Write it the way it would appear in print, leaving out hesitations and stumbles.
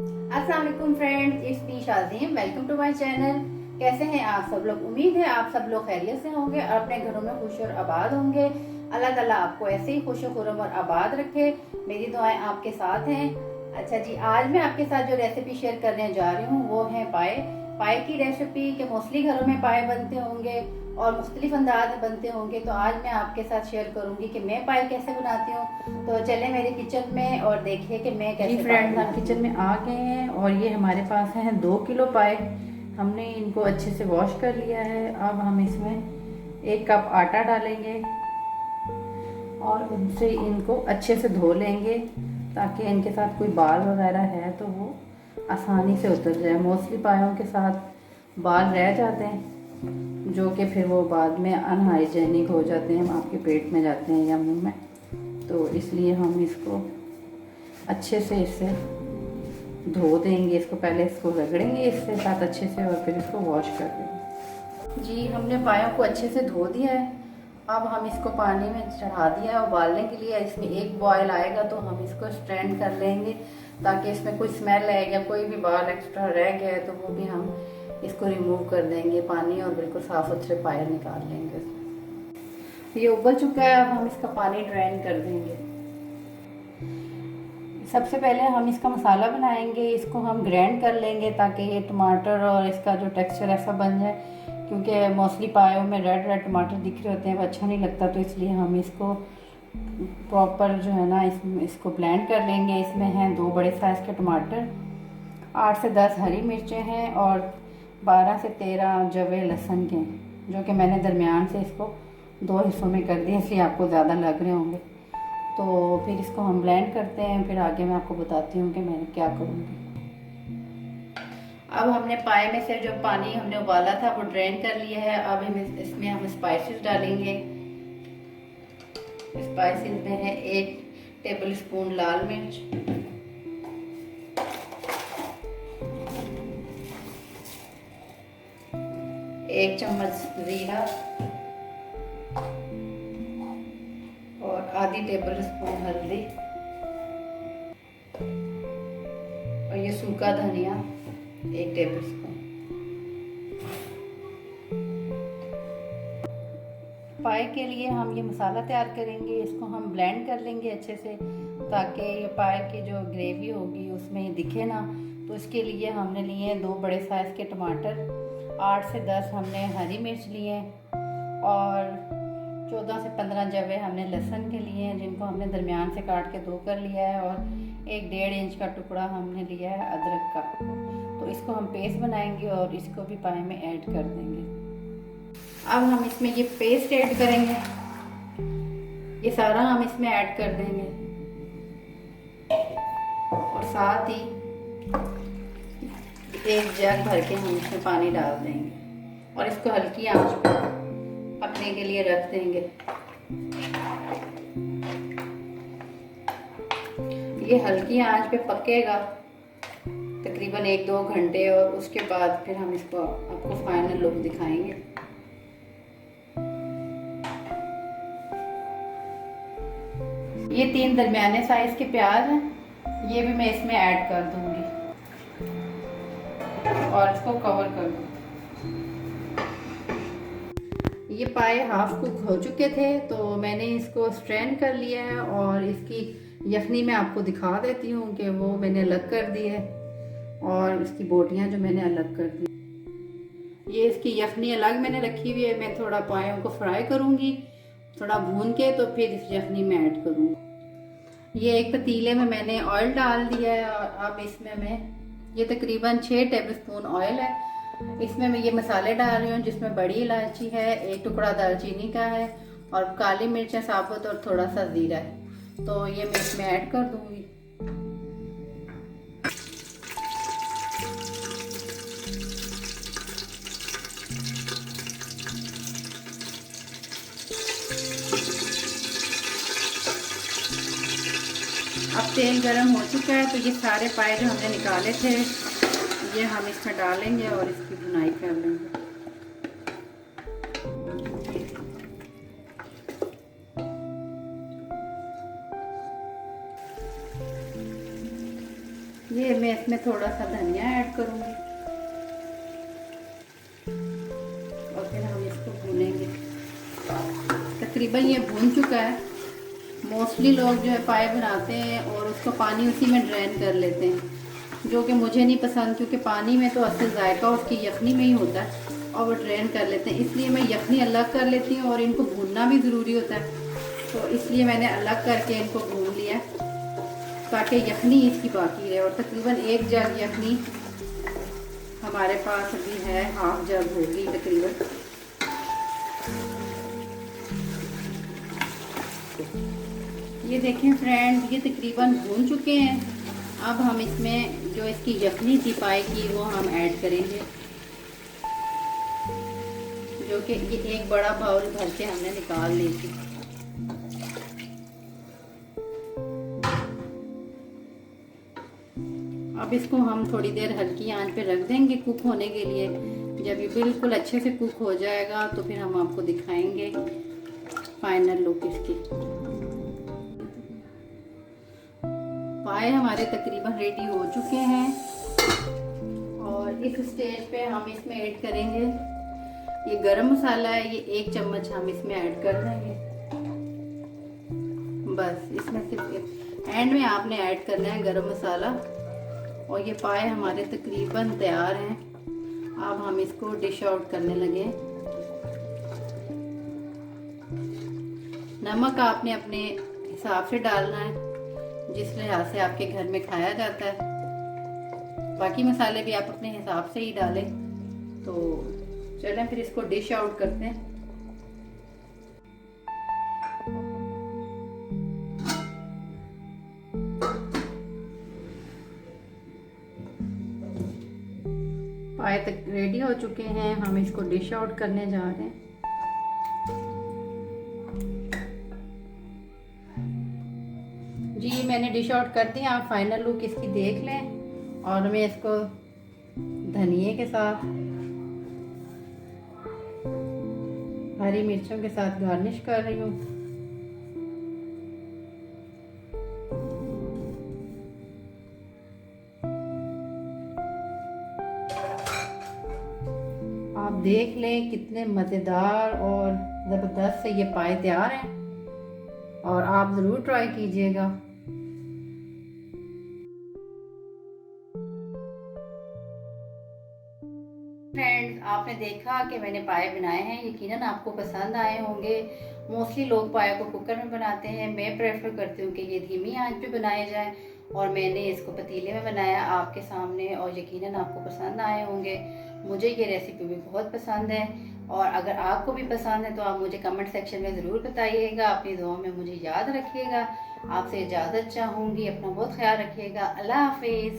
अस्सलाम वालेकुम friends, it's me Shazeem. Welcome to my channel. कैसे हैं आप सब लोग? उम्मीद है आप सब लोग खैरियत से होंगे और अपने घरों में खुश और आबाद होंगे। अल्लाह ताला आपको ऐसे ही खुश खुरम और आबाद रखे। मेरी दुआएं आपके साथ हैं। अच्छा जी, आज मैं आपके साथ जो रेसिपी शेयर करने जा रही हूँ वो है पाए। पाए की रेसिपी के मोस्टली घरों में पाए बनते होंगे और मुख्तलिफ अंदाज में बनते होंगे, तो आज मैं आपके साथ शेयर करूंगी कि मैं पाए कैसे बनाती हूँ। तो चले मेरे किचन में और देखिए कि मैं कैसे। जी फ्रेंड्स, हम किचन में आ गए हैं और ये हमारे पास हैं 2 किलो पाए। हमने इनको अच्छे से वॉश कर लिया है। अब हम इसमें 1 कप आटा डालेंगे और उनसे इनको अच्छे से धो लेंगे ताकि इनके साथ कोई बाल वगैरह है तो वो आसानी से उतर जाए। मोस्टली पायों के साथ बाल रह जाते हैं जो कि फिर वो बाद में अनहाइजेनिक हो जाते हैं, आपके पेट में जाते हैं या मुंह में। तो इसलिए हम इसको अच्छे से इसे धो देंगे। इसको पहले इसको रगड़ेंगे इसके साथ अच्छे से और फिर इसको वॉश कर देंगे। जी, हमने पायों को अच्छे से धो दिया है। अब हम इसको पानी में चढ़ा दिया है उबालने के लिए। इसमें एक बॉयल आएगा तो हम इसको स्ट्रेन कर लेंगे ताकि इसमें कोई स्मेल है या कोई भी बाल एक्स्ट्रा रह गया है तो वो भी हम इसको रिमूव कर देंगे पानी और बिल्कुल साफ सुथरे पाए निकाल लेंगे। ये उबल चुका है, अब हम इसका पानी ड्रेन कर देंगे। सबसे पहले हम इसका मसाला बनाएंगे। इसको हम ग्राइंड कर लेंगे ताकि ये टमाटर और इसका जो टेक्सचर ऐसा बन जाए, क्योंकि मोस्टली पायों में रेड रेड टमाटर दिख रहे होते हैं, वो अच्छा नहीं लगता। तो इसलिए हम इसको प्रॉपर जो है ना इसको ब्लेंड कर लेंगे। इसमें हैं 2 बड़े साइज़ के टमाटर, 8 से 10 हरी मिर्चें हैं और 12 से 13 जवे लहसुन के, जो कि मैंने दरमियान से इसको 2 हिस्सों में कर दिया, इसलिए आपको ज़्यादा लग रहे होंगे। तो फिर इसको हम ब्लेंड करते हैं, फिर आगे मैं आपको बताती हूँ कि मैं क्या करूँगी। अब हमने पाए में से जो पानी हमने उबाला था वो ड्रेन कर लिया है। अब इसमें हम स्पाइसेस डालेंगे। स्पाइसेस में है 1 टेबल स्पून लाल मिर्च, 1 चम्मच जीरा और आधी टेबल स्पून हल्दी और ये सूखा धनिया 1 टेबल स्पून। पाए के लिए हम ये मसाला तैयार करेंगे। इसको हम ब्लेंड कर लेंगे अच्छे से ताकि ये पाए की जो ग्रेवी होगी उसमें दिखे ना। तो इसके लिए हमने लिए 2 बड़े साइज़ के टमाटर, 8 से 10 हमने हरी मिर्च लिए और 14 से 15 जवे हमने लहसुन के लिए हैं, जिनको हमने दरमियान से काट के 2 कर लिया है और 1 1.5 इंच का टुकड़ा हमने लिया है अदरक का। तो इसको हम पेस्ट बनाएंगे और इसको भी पाए में ऐड कर देंगे। अब हम इसमें ये पेस्ट ऐड करेंगे, ये सारा हम इसमें ऐड कर देंगे और साथ ही 1 जग भर के हम इसमें पानी डाल देंगे और इसको हल्की आंच पर पकने के लिए रख देंगे। ये हल्की आंच पे पकेगा तकरीबन 1-2 घंटे और उसके बाद फिर हम इसको आपको फाइनल लुक दिखाएंगे। ये 3 दरमियाने साइज के प्याज हैं, ये भी मैं इसमें ऐड कर दूंगी और इसको कवर कर दूंगी। ये पाए हाफ कुक हो चुके थे तो मैंने इसको स्ट्रेन कर लिया है और इसकी यखनी मैं आपको दिखा देती हूँ कि वो मैंने अलग कर दी है और इसकी बोटियाँ जो मैंने अलग कर दी। ये इसकी यखनी अलग मैंने रखी हुई है। मैं थोड़ा पायों को फ्राई करूँगी, थोड़ा भून के, तो फिर इस यखनी में ऐड करूँगी। ये एक पतीले में मैंने ऑयल डाल दिया है और अब इसमें मैं ये तकरीबन 6 टेबल स्पून ऑयल है। इसमें मैं ये मसाले डाल रही हूँ, जिसमें बड़ी इलायची है, 1 टुकड़ा दालचीनी का है और काली मिर्चें साबुत और थोड़ा सा ज़ीरा है। तो ये मैं इसमें ऐड कर दूँगी। अब तेल गरम हो चुका है तो ये सारे पाए जो हमने निकाले थे ये हम इसमें डालेंगे और इसकी भुनाई कर लेंगे। ये मैं इसमें थोड़ा सा धनिया ऐड करूँगी और फिर हम इसको भूनेंगे। तकरीबन ये भून चुका है। मोस्टली लोग जो है पाए बनाते हैं और उसको पानी उसी में ड्रेन कर लेते हैं, जो कि मुझे नहीं पसंद, क्योंकि पानी में तो असल जायका उसकी यखनी में ही होता है और वो ड्रेन कर लेते हैं। इसलिए मैं यखनी अलग कर लेती हूँ और इनको भूनना भी ज़रूरी होता है, तो इसलिए मैंने अलग करके इनको भून लिया ताकि यखनी इसकी बाकी रहे। और तकरीबन 1 जग यखनी हमारे पास अभी है, हाफ जग होगी तकरीबन। ये देखें फ्रेंड्स, ये तकरीबन भून चुके हैं। अब हम इसमें जो इसकी यखनी थी पाए की वो हम ऐड करेंगे, जो कि ये एक बड़ा बाउल भर के हमने निकाल ली थी। अब इसको हम थोड़ी देर हल्की आंच पे रख देंगे कुक होने के लिए। जब ये बिल्कुल अच्छे से कुक हो जाएगा तो फिर हम आपको दिखाएंगे फाइनल लुक इसकी। पाए हमारे तकरीबन रेडी हो चुके हैं और इस स्टेज पे हम इसमें ऐड करेंगे ये गरम मसाला है, ये 1 चम्मच हम इसमें ऐड कर देंगे। बस इसमें सिर्फ एंड में आपने ऐड करना है गरम मसाला। और ये पाए हमारे तकरीबन तैयार हैं। अब हम इसको डिश आउट करने लगे। नमक आपने अपने हिसाब से डालना है, जिस लिहाज से आपके घर में खाया जाता है। बाकी मसाले भी आप अपने हिसाब से ही डालें। तो चलें फिर इसको डिश आउट करते हैं। पाए तक रेडी हो चुके हैं, हम इसको डिश आउट करने जा रहे हैं। जी मैंने डिश आउट कर दिया, आप फाइनल लुक इसकी देख लें। और मैं इसको धनिए के साथ, हरी मिर्चों के साथ गार्निश कर रही हूँ। आप देख लें कितने मज़ेदार और ज़बरदस्त से ये पाए तैयार हैं और आप ज़रूर ट्राई कीजिएगा। फ्रेंड्स, आपने देखा कि मैंने पाए बनाए हैं, यकीनन आपको पसंद आए होंगे। मोस्टली लोग पाए को कुकर में बनाते हैं, मैं प्रेफर करती हूँ कि ये धीमी आंच पे बनाए जाए और मैंने इसको पतीले में बनाया आपके सामने और यकीनन आपको पसंद आए होंगे। मुझे ये रेसिपी भी बहुत पसंद है और अगर आपको भी पसंद है तो आप मुझे कमेंट सेक्शन में ज़रूर बताइएगा। अपनी दुआ में मुझे याद रखिएगा। आपसे इजाज़त चाहूँगी, अपना बहुत ख्याल रखिएगा। अल्लाह हाफिज़।